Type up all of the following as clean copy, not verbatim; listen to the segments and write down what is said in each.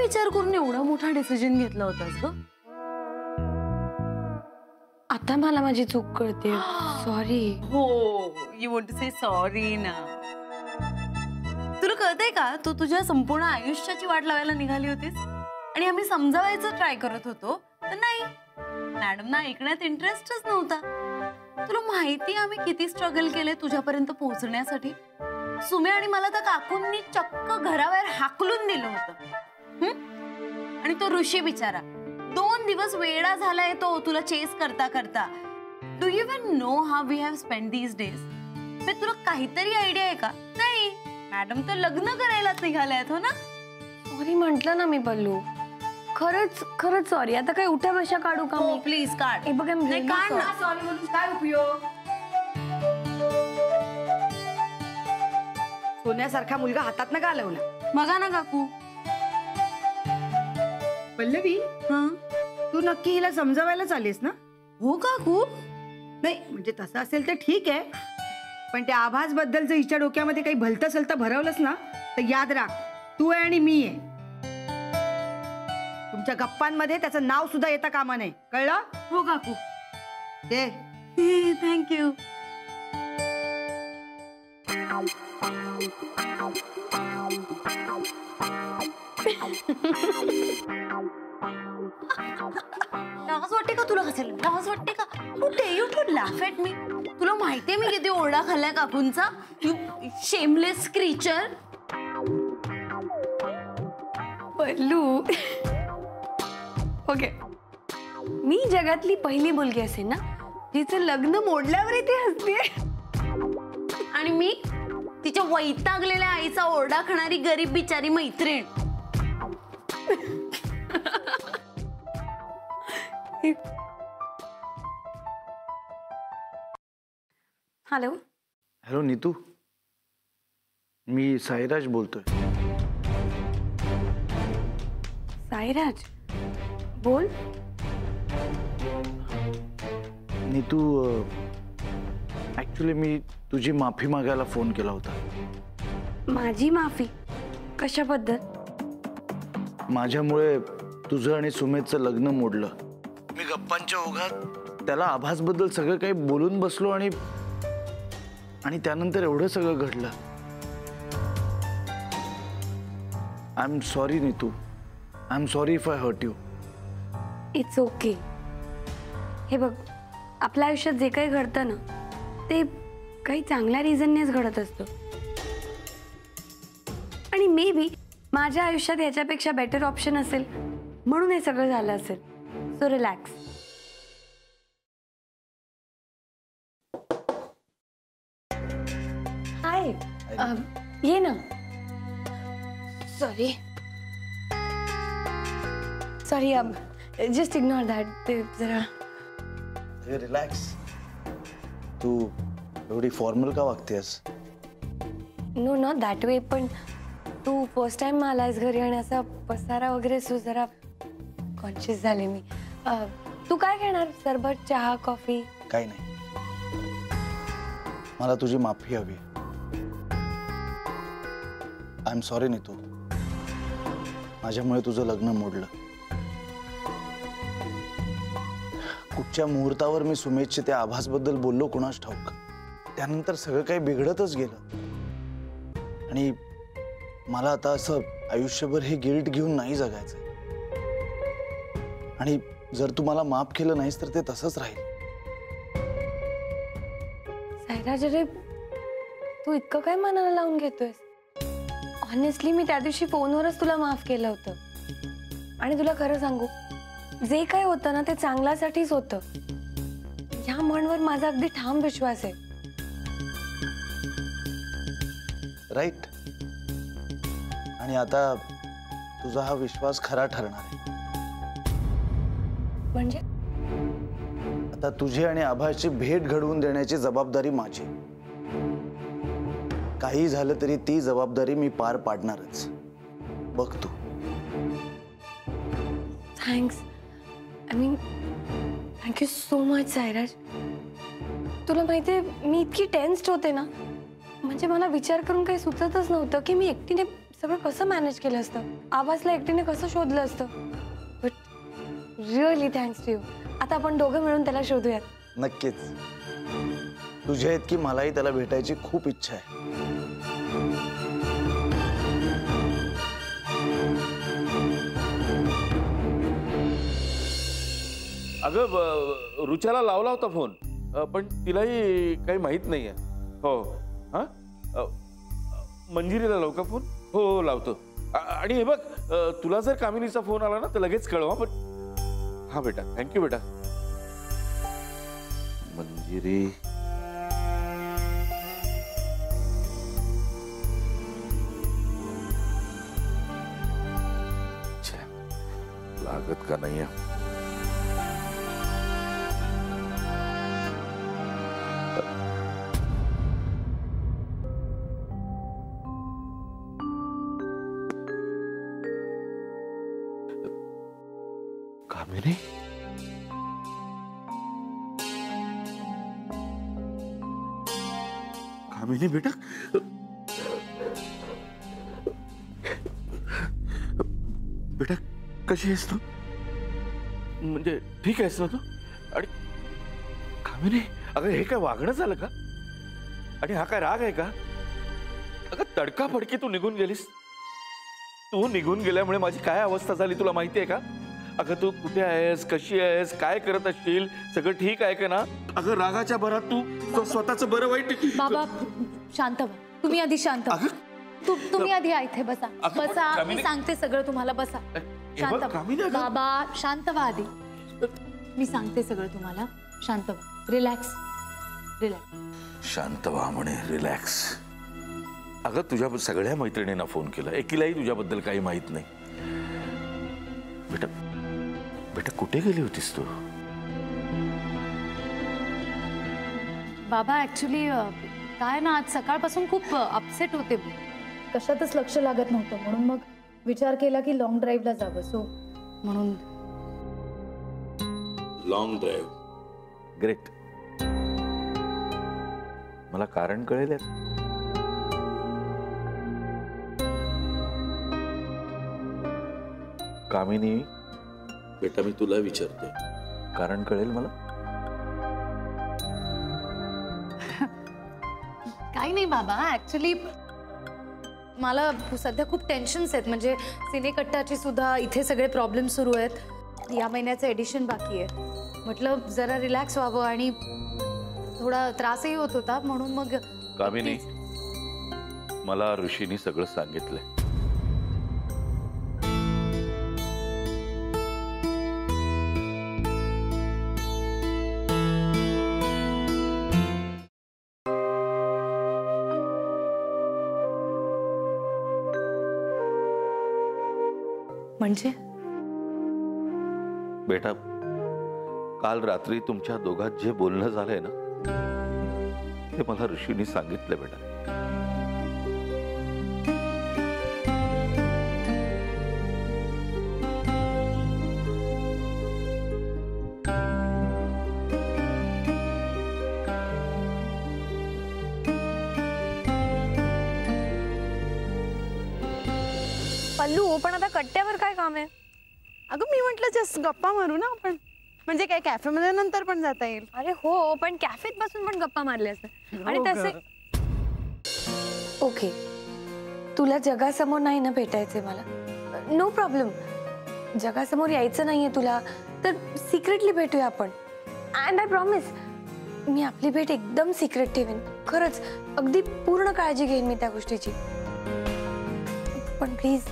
विचार करून एवढा मोठा डिसिजन घेतला होतास ग? आता मला माझी चूक कळते. सॉरी. हो, you want to say sorry ना. तुला कळतंय का, तू तुझ्या संपूर्ण आयुष्याची वाट लावायला निघाली होतीस आणि आम्ही समजावायचं ट्राय करत होतो, तर नाही, मॅडमना ऐकण्यात इंटरेस्टच नव्हता. तुला माहिती आम्ही किती स्ट्रगल केले तुझ्यापर्यंत पोहोचण्यासाठी. सुमे आणि मला तर काकूंनी चक्क घराबाहेर हाकलून दिलं होतं. आणि तो ऋषी बिचारा 2 दिवस वेडा झालाय तो तुला चेस करता करता. Do you even know how we have spend these days? तुला काहीतरी आयडिया आहे का? नाही, मॅडम तर लग्न करायलाच निघाल्यात. हो ना? सॉरी म्हटलं ना मी पल्लू. खरंच खरंच सॉरी. आता काय उठ्या बशा काढू का मी? प्लीज काढ. हे बघ, नाही काढ ना. सॉरी म्हणून काय उपयोग? सोन्यासारखा मुलगा हातात ना घालवला. बघा ना काकू. पल्लवी, तू नक्की हिला समजावायलाच आलीस ना? हो काकू. नाही म्हणजे तसं असेल तर ठीक आहे, पण त्या आभास बद्दल जर हिच्या डोक्यामध्ये काही भलतं सलतं भरवलंस ना, तर याद राख, तू आहे आणि मी आहे. तुमच्या गप्पांमध्ये त्याचं नाव सुद्धा येता कामा नाही, कळलं? हो काकू. दे. थँक्यू. लाज वाटते का तुला? हसायला लाज वाटते का? कुठे you to laugh at me? तुला माहितीये मी किती ओरडा खाल्लाय काकूंचा. You shameless creature. Pallu, okay, मी जगातली पहिली मुलगी असेल ना जिचं लग्न मोडल्यावर ती हसते. आणि मी तिच्या वैतागलेल्या आईचा ओरडा खाणारी गरीब बिचारी मैत्रीण. हॅलो. हॅलो नीतू, मी साईराज बोलतोय. साईराज बोल. नीतू, ऍक्च्युली मी तुझी माफी मागायला फोन केला होता. माझी माफी कशाबद्दल? माझ्यामुळे तुझं आणि सुमेधचं लग्न मोडलं. मी गप्पांच्या ओघात त्याला आभासबद्दल सगळं काही बोलून बसलो आणि त्यानंतर एवढं सगळं घडलं. I am sorry Neetu. I am sorry if I hurt you. It's okay. हे बघ, आपल्या आयुष्यात जे काही घडतं ना ते काही चांगल्या रिझननेच घडत असतं. आणि मे बी माझ्या आयुष्यात याच्यापेक्षा बेटर ऑप्शन असेल म्हणून हे सगळं झालं असेल. So relax. हाय, ये ना. सॉरी सॉरी, अब जस्ट इग्नोर दॅट. ते जरा रिलॅक्स. तू एवढी फॉर्मल का वागतेस? No not that way. पण तू फर्स्ट टाइम आलायस घरी आणि असा पसारा वगैरे, सो जरा कॉन्शियस झाले मी. तू काय घेणार? सरबत, चहा, कॉफी? काही नाही, मला तुझी माफी हवी. I am sorry Neetu. माझ्यामुळे तुझं लग्न मोडलं. कुठच्या मुहूर्तावर मी सुमेधच्या त्या आभासबद्दल बोललो कुणास ठाऊक. त्यानंतर सगळं काही बिघडतच गेलं आणि मला आता असं आयुष्यभर हे गिल्ट घेऊन नाही जगायचं. आणि जर तू मला माफ केलं नाहीस तर ते तसंच राहील. साईराज, अरे तू इतकं काय मनाला लावून घेतोयस? ऑनेस्टली मी त्या दिवशी फोनवरच तुला माफ केलं होतं. आणि तुला खरं सांगू, जे काय होतं ना ते चांगल्यासाठीच होतं. ह्या म्हणवर माझा अगदी ठाम विश्वास आहे. राईट. आणि आता तुझा हा विश्वास खरा ठरणार आहे. म्हणजे आता तुझी आणि आभासची भेट घडवून देण्याची जबाबदारी माझी. काही झालं तरी ती जबाबदारी मी पार पाडणारच. बघ तू. Thanks. I mean thank you so much Sairaj. तुला माहिती आहे मी इतकी टेन्स्ड होते ना, म्हणजे मला विचार करून काही सुचतच नव्हतं की मी एकटीने सगळं कसं मॅनेज केलं असतं, आवाजला एकटीने कसं शोधलं असतं. But really thanks to you. आता आपण दोघं मिळून त्याला शोधूयात. नक्कीच. तुझ्या इतकी मलाही त्याला भेटायची खूप इच्छा आहे. अगं रुचाला लावला होता फोन, पण तिलाही काही माहित नाहीये. हो. हा मंजिरीला लावू का फोन? हो लावतो. आणि हे बघ, तुला जर कामिनीचा फोन आला ना तर लगेच कळवा. पण हा बेटा, थँक्यू बेटा. मंजिरी लागत का नाहीये? कामिनी, कामिनी बेटा, बेटा कशी आहेस तू? म्हणजे ठीक आहेस ना तू? आणि कामिनी, अगं हे काय वागणं झालं का? आणि हा काय राग आहे का? अगं तडकाफडकी तू निघून गेलीस. तू निघून गेल्यामुळे माझी काय अवस्था झाली तुला माहिती आहे का? अगं तू कुठे आहेस, कशी आहेस, काय करत असशील, सगळं ठीक आहे का ना? अगं रागाच्या भरात तू स्वतःचं बरं वाईट. बाबा शांत व्हा, तुम्ही आधी शांत व्हा. तुम्ही आधी इथे बसा. बसा, मी सांगते सगळं तुम्हाला. बसा, शांत व्हा. बाबा शांत व्हा आधी, मी सांगते सगळं तुम्हाला. शांत व्हा, रिलॅक्स रिलॅक्स. शांत व्हा म्हणे, रिलॅक्स. अगं तुझ्या सगळ्या मैत्रिणींना फोन केला, एकीलाही तुझ्याबद्दल काही माहित नाही. बेटा बेटा कुठे गेली होतीस तू? बाबा ऍक्च्युली काय ना, आज सकाळपासून खूप अपसेट होते. कशातच लक्ष लागत नव्हतं, म्हणून मग विचार केला की लॉंग ड्राईव्हला जावं. सो म्हणून. Long drive, great. मला कारण कळेल. कामिनी बेटा, मी तुला विचारतोय, कारण कळेल मला? काही नाही बाबा, ऍक्च्युली मला सध्या खूप टेन्शन्स आहेत. म्हणजे सिनेकट्टाची सुद्धा इथे सगळे प्रॉब्लेम सुरू आहेत. या महिन्याचं एडिशन बाकी आहे. म्हटलं जरा रिलॅक्स व्हावं, आणि थोडा त्रासही होत होता, म्हणून मग. कामिनी, मला ऋषीनी सगळं सांगितलंय. म्हणजे बेटा, काल रात्री तुमच्या दोघात जे बोलणं झालंय ना, ते मला ऋषीनी सांगितलं बेटा. पल्लू, पण आता कट्ट्यावर काय काम आहे? अगं मी म्हटलं जस्ट गप्पा मारू ना आपण. म्हणजे काय कॅफेमध्ये नंतर पण जाता येईल. अरे हो, पण कॅफेत बसून पण गप्पा मारल्या असतात. आणि तसे ओके, तुला जगासमोर नाही ना भेटायचंय मला, नो प्रॉब्लेम. जगासमोर यायचं नाहीये तुला तर सिक्रेटली भेटूया आपण. अँड आय प्रॉमिस, मी आपली भेट एकदम सिक्रेट ठेवेन. खरंच, अगदी पूर्ण काळजी घेईन मी त्या गोष्टीची. पण प्लीज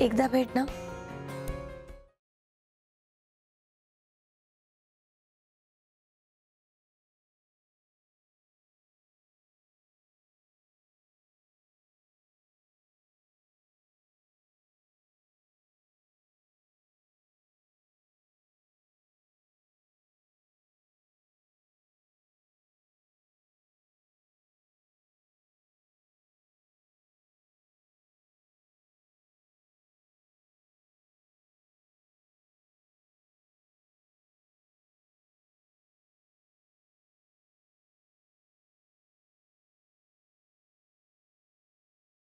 एकदा भेट ना.